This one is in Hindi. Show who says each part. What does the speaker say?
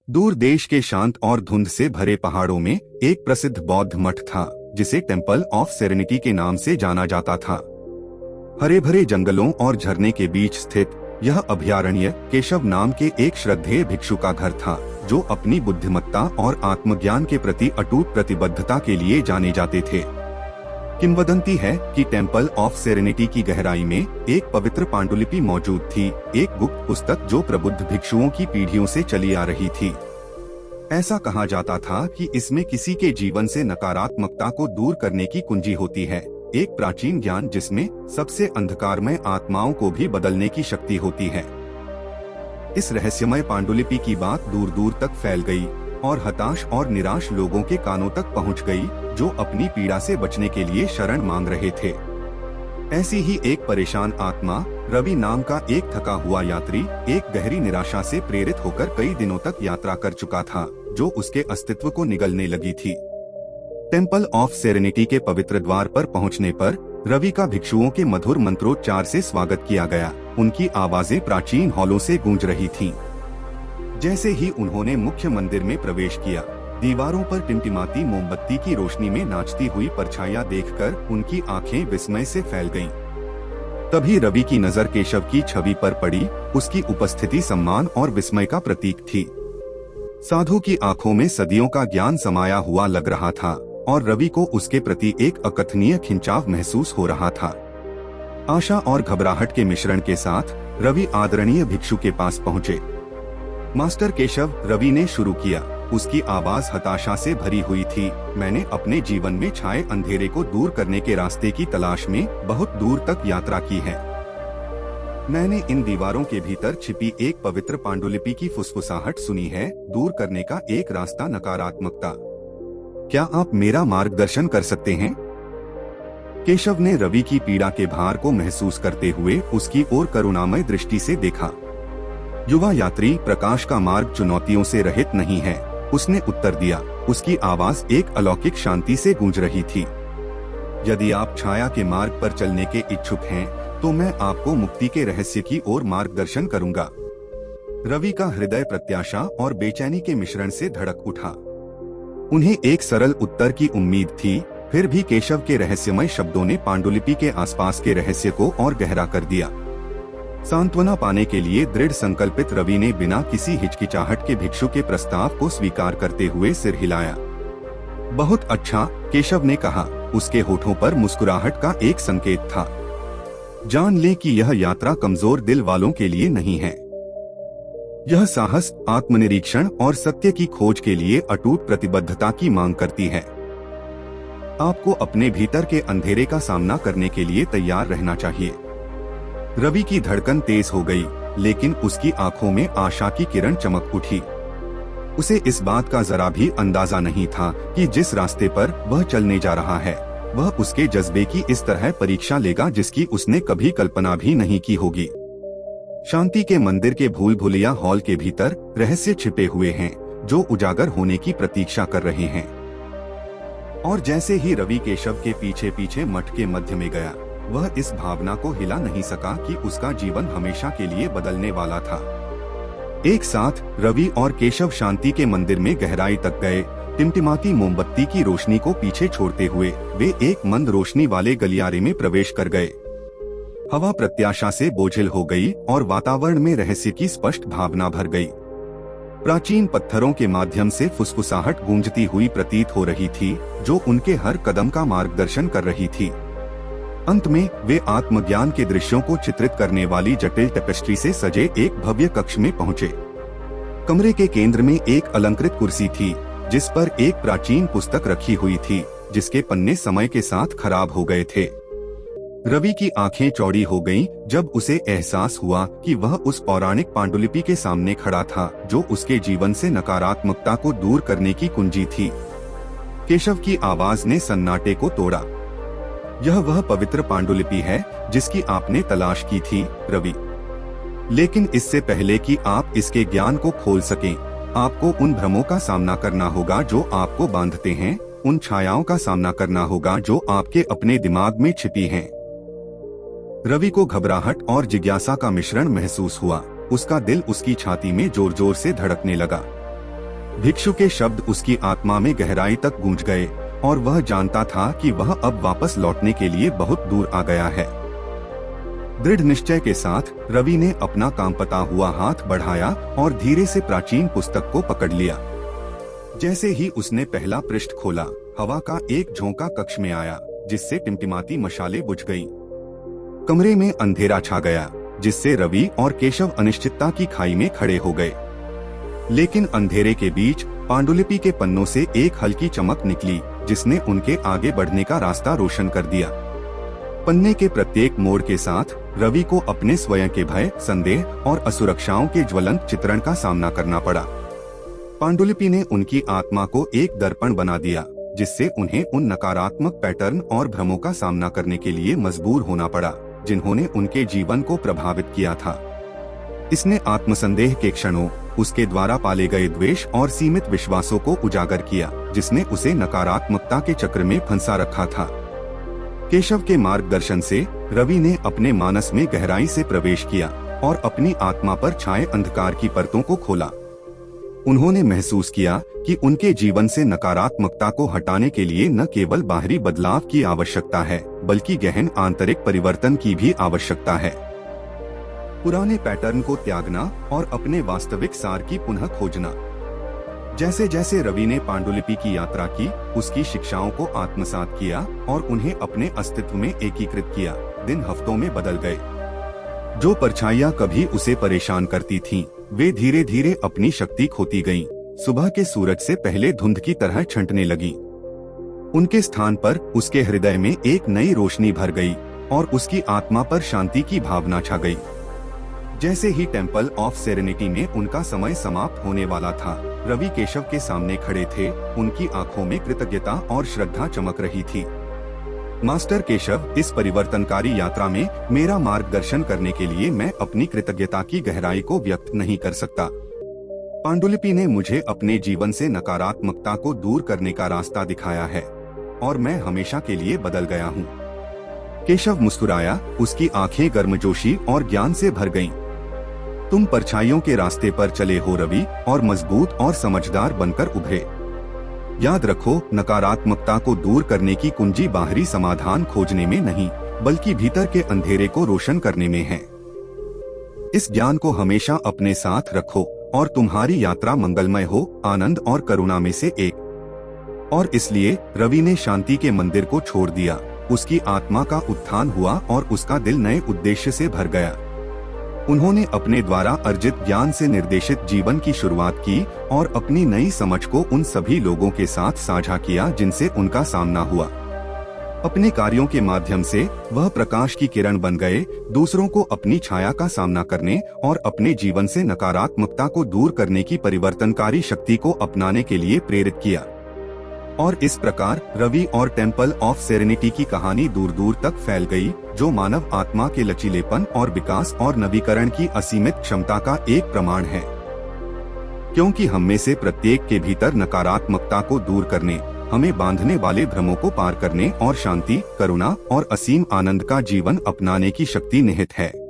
Speaker 1: दूर देश के शांत और धुंध से भरे पहाड़ों में एक प्रसिद्ध बौद्ध मठ था, जिसे टेम्पल ऑफ सेरेनिटी के नाम से जाना जाता था। हरे भरे जंगलों और झरने के बीच स्थित यह अभयारण्य केशव नाम के एक श्रद्धेय भिक्षु का घर था, जो अपनी बुद्धिमत्ता और आत्मज्ञान के प्रति अटूट प्रतिबद्धता के लिए जाने जाते थे। किंवदंती है कि टेम्पल ऑफ सेरेनिटी की गहराई में एक पवित्र पांडुलिपि मौजूद थी, एक गुप्त पुस्तक जो प्रबुद्ध भिक्षुओं की पीढ़ियों से चली आ रही थी। ऐसा कहा जाता था कि इसमें किसी के जीवन से नकारात्मकता को दूर करने की कुंजी होती है, एक प्राचीन ज्ञान जिसमें सबसे अंधकारमय आत्माओं को भी बदलने की शक्ति होती है। इस रहस्यमय पांडुलिपि की बात दूर दूर तक फैल गई और हताश और निराश लोगों के कानों तक पहुंच गई, जो अपनी पीड़ा से बचने के लिए शरण मांग रहे थे। ऐसी ही एक परेशान आत्मा, रवि नाम का एक थका हुआ यात्री, एक गहरी निराशा से प्रेरित होकर कई दिनों तक यात्रा कर चुका था, जो उसके अस्तित्व को निगलने लगी थी। टेम्पल ऑफ सेरेनिटी के पवित्र द्वार पर पहुंचने पर रवि का भिक्षुओं के मधुर मंत्रोच्चार से स्वागत किया गया। उनकी आवाजें प्राचीन हॉलों से गूंज रही थीं। जैसे ही उन्होंने मुख्य मंदिर में प्रवेश किया, दीवारों पर टिमटिमाती मोमबत्ती की रोशनी में नाचती हुई परछाइयां देखकर उनकी आंखें विस्मय से फैल गईं। तभी रवि की नजर केशव की छवि पर पड़ी। उसकी उपस्थिति सम्मान और विस्मय का प्रतीक थी। साधु की आंखों में सदियों का ज्ञान समाया हुआ लग रहा था और रवि को उसके प्रति एक अकथनीय खिंचाव महसूस हो रहा था। आशा और घबराहट के मिश्रण के साथ रवि आदरणीय भिक्षु के पास पहुँचे। मास्टर केशव, रवि ने शुरू किया। उसकी आवाज हताशा से भरी हुई थी। मैंने अपने जीवन में छाए अंधेरे को दूर करने के रास्ते की तलाश में बहुत दूर तक यात्रा की है। मैंने इन दीवारों के भीतर छिपी एक पवित्र पांडुलिपि की फुसफुसाहट सुनी है, दूर करने का एक रास्ता, नकारात्मकता। क्या आप मेरा मार्गदर्शन कर सकते हैं? केशव ने रवि की पीड़ा के भार को महसूस करते हुए उसकी ओर करुणामय दृष्टि से देखा। युवा यात्री, प्रकाश का मार्ग चुनौतियों से रहित नहीं है, उसने उत्तर दिया। उसकी आवाज एक अलौकिक शांति से गूंज रही थी। यदि आप छाया के मार्ग पर चलने के इच्छुक हैं, तो मैं आपको मुक्ति के रहस्य की ओर मार्गदर्शन करूंगा। रवि का हृदय प्रत्याशा और बेचैनी के मिश्रण से धड़क उठा। उन्हें एक सरल उत्तर की उम्मीद थी, फिर भी केशव के रहस्यमय शब्दों ने पांडुलिपि के आसपास के रहस्य को और गहरा कर दिया। सांत्वना पाने के लिए दृढ़ संकल्पित रवि ने बिना किसी हिचकिचाहट के भिक्षु के प्रस्ताव को स्वीकार करते हुए सिर हिलाया। बहुत अच्छा, केशव ने कहा। उसके होठों पर मुस्कुराहट का एक संकेत था। जान ले कि यह यात्रा कमजोर दिल वालों के लिए नहीं है। यह साहस, आत्मनिरीक्षण और सत्य की खोज के लिए अटूट प्रतिबद्धता की मांग करती है। आपको अपने भीतर के अंधेरे का सामना करने के लिए तैयार रहना चाहिए। रवि की धड़कन तेज हो गई, लेकिन उसकी आंखों में आशा की किरण चमक उठी। उसे इस बात का जरा भी अंदाजा नहीं था कि जिस रास्ते पर वह चलने जा रहा है, वह उसके जज्बे की इस तरह परीक्षा लेगा जिसकी उसने कभी कल्पना भी नहीं की होगी। शांति के मंदिर के भूल भुलैया हॉल के भीतर रहस्य छिपे हुए हैं, जो उजागर होने की प्रतीक्षा कर रहे हैं। और जैसे ही रवि केशव के पीछे पीछे मठ के मध्य में गया, वह इस भावना को हिला नहीं सका कि उसका जीवन हमेशा के लिए बदलने वाला था। एक साथ रवि और केशव शांति के मंदिर में गहराई तक गए। टिमटिमाती मोमबत्ती की रोशनी को पीछे छोड़ते हुए वे एक मंद रोशनी वाले गलियारे में प्रवेश कर गए। हवा प्रत्याशा से बोझिल हो गई और वातावरण में रहस्य की स्पष्ट भावना भर गई। प्राचीन पत्थरों के माध्यम से फुसफुसाहट गूंजती हुई प्रतीत हो रही थी, जो उनके हर कदम का मार्गदर्शन कर रही थी। अंत में वे आत्मज्ञान के दृश्यों को चित्रित करने वाली जटिल टेपेस्ट्री से सजे एक भव्य कक्ष में पहुंचे। कमरे के केंद्र में एक अलंकृत कुर्सी थी, जिस पर एक प्राचीन पुस्तक रखी हुई थी, जिसके पन्ने समय के साथ खराब हो गए थे। रवि की आंखें चौड़ी हो गईं जब उसे एहसास हुआ कि वह उस पौराणिक पांडुलिपि के सामने खड़ा था, जो उसके जीवन से नकारात्मकता को दूर करने की कुंजी थी। केशव की आवाज ने सन्नाटे को तोड़ा। यह वह पवित्र पांडुलिपि है जिसकी आपने तलाश की थी, रवि। लेकिन इससे पहले कि आप इसके ज्ञान को खोल सकें, आपको उन भ्रमों का सामना करना होगा जो आपको बांधते हैं, उन छायाओं का सामना करना होगा जो आपके अपने दिमाग में छिपी हैं। रवि को घबराहट और जिज्ञासा का मिश्रण महसूस हुआ। उसका दिल उसकी छाती में जोर जोर से धड़कने लगा। भिक्षु के शब्द उसकी आत्मा में गहराई तक गूंज गए और वह जानता था कि वह अब वापस लौटने के लिए बहुत दूर आ गया है। दृढ़ निश्चय के साथ रवि ने अपना कांपता हुआ हाथ बढ़ाया और धीरे से प्राचीन पुस्तक को पकड़ लिया। जैसे ही उसने पहला पृष्ठ खोला, हवा का एक झोंका कक्ष में आया, जिससे टिमटिमाती मशालें बुझ गईं। कमरे में अंधेरा छा गया, जिससे रवि और केशव अनिश्चितता की खाई में खड़े हो गए। लेकिन अंधेरे के बीच पांडुलिपि के पन्नों से एक हल्की चमक निकली, जिसने उनके आगे बढ़ने का रास्ता रोशन कर दिया। पन्ने के प्रत्येक मोड़ के साथ रवि को अपने स्वयं के भय, संदेह और असुरक्षाओं के ज्वलंत चित्रण का सामना करना पड़ा। पांडुलिपि ने उनकी आत्मा को एक दर्पण बना दिया, जिससे उन्हें उन नकारात्मक पैटर्न और भ्रमों का सामना करने के लिए मजबूर होना पड़ा, जिन्होंने उनके जीवन को प्रभावित किया था। इसने आत्मसंदेह के क्षणों, उसके द्वारा पाले गए द्वेष और सीमित विश्वासों को उजागर किया, जिसने उसे नकारात्मकता के चक्र में फंसा रखा था। केशव के मार्गदर्शन से रवि ने अपने मानस में गहराई से प्रवेश किया और अपनी आत्मा पर छाए अंधकार की परतों को खोला। उन्होंने महसूस किया कि उनके जीवन से नकारात्मकता को हटाने के लिए न केवल बाहरी बदलाव की आवश्यकता है, बल्कि गहन आंतरिक परिवर्तन की भी आवश्यकता है। पुराने पैटर्न को त्यागना और अपने वास्तविक सार की पुनः खोजना। जैसे जैसे रवि ने पांडुलिपि की यात्रा की, उसकी शिक्षाओं को आत्मसात किया और उन्हें अपने अस्तित्व में एकीकृत किया, दिन हफ्तों में बदल गए। जो परछाइयां कभी उसे परेशान करती थीं, वे धीरे धीरे अपनी शक्ति खोती गईं। सुबह के सूरज से पहले धुंध की तरह छंटने लगी। उनके स्थान पर उसके हृदय में एक नई रोशनी भर गई और उसकी आत्मा पर शांति की भावना छा गई। जैसे ही टेम्पल ऑफ सेरेनिटी में उनका समय समाप्त होने वाला था, रवि केशव के सामने खड़े थे। उनकी आंखों में कृतज्ञता और श्रद्धा चमक रही थी। मास्टर केशव, इस परिवर्तनकारी यात्रा में मेरा मार्गदर्शन करने के लिए मैं अपनी कृतज्ञता की गहराई को व्यक्त नहीं कर सकता। पांडुलिपि ने मुझे अपने जीवन से नकारात्मकता को दूर करने का रास्ता दिखाया है और मैं हमेशा के लिए बदल गया हूँ। केशव मुस्कुराया, उसकी आंखें गर्मजोशी और ज्ञान से भर गईं। तुम परछाइयों के रास्ते पर चले हो रवि, और मजबूत और समझदार बनकर उभरे। याद रखो, नकारात्मकता को दूर करने की कुंजी बाहरी समाधान खोजने में नहीं, बल्कि भीतर के अंधेरे को रोशन करने में है। इस ज्ञान को हमेशा अपने साथ रखो और तुम्हारी यात्रा मंगलमय हो, आनंद और करुणा में से एक। और इसलिए रवि ने शांति के मंदिर को छोड़ दिया। उसकी आत्मा का उत्थान हुआ और उसका दिल नए उद्देश्य से भर गया। उन्होंने अपने द्वारा अर्जित ज्ञान से निर्देशित जीवन की शुरुआत की और अपनी नई समझ को उन सभी लोगों के साथ साझा किया जिनसे उनका सामना हुआ। अपने कार्यों के माध्यम से वह प्रकाश की किरण बन गए, दूसरों को अपनी छाया का सामना करने और अपने जीवन से नकारात्मकता को दूर करने की परिवर्तनकारी शक्ति को अपनाने के लिए प्रेरित किया। और इस प्रकार रवि और टेम्पल ऑफ सेरेनिटी की कहानी दूर दूर तक फैल गई, जो मानव आत्मा के लचीलेपन और विकास और नवीकरण की असीमित क्षमता का एक प्रमाण है। क्योंकि हम में से प्रत्येक के भीतर नकारात्मकता को दूर करने, हमें बांधने वाले भ्रमों को पार करने और शांति, करुणा और असीम आनंद का जीवन अपनाने की शक्ति निहित है।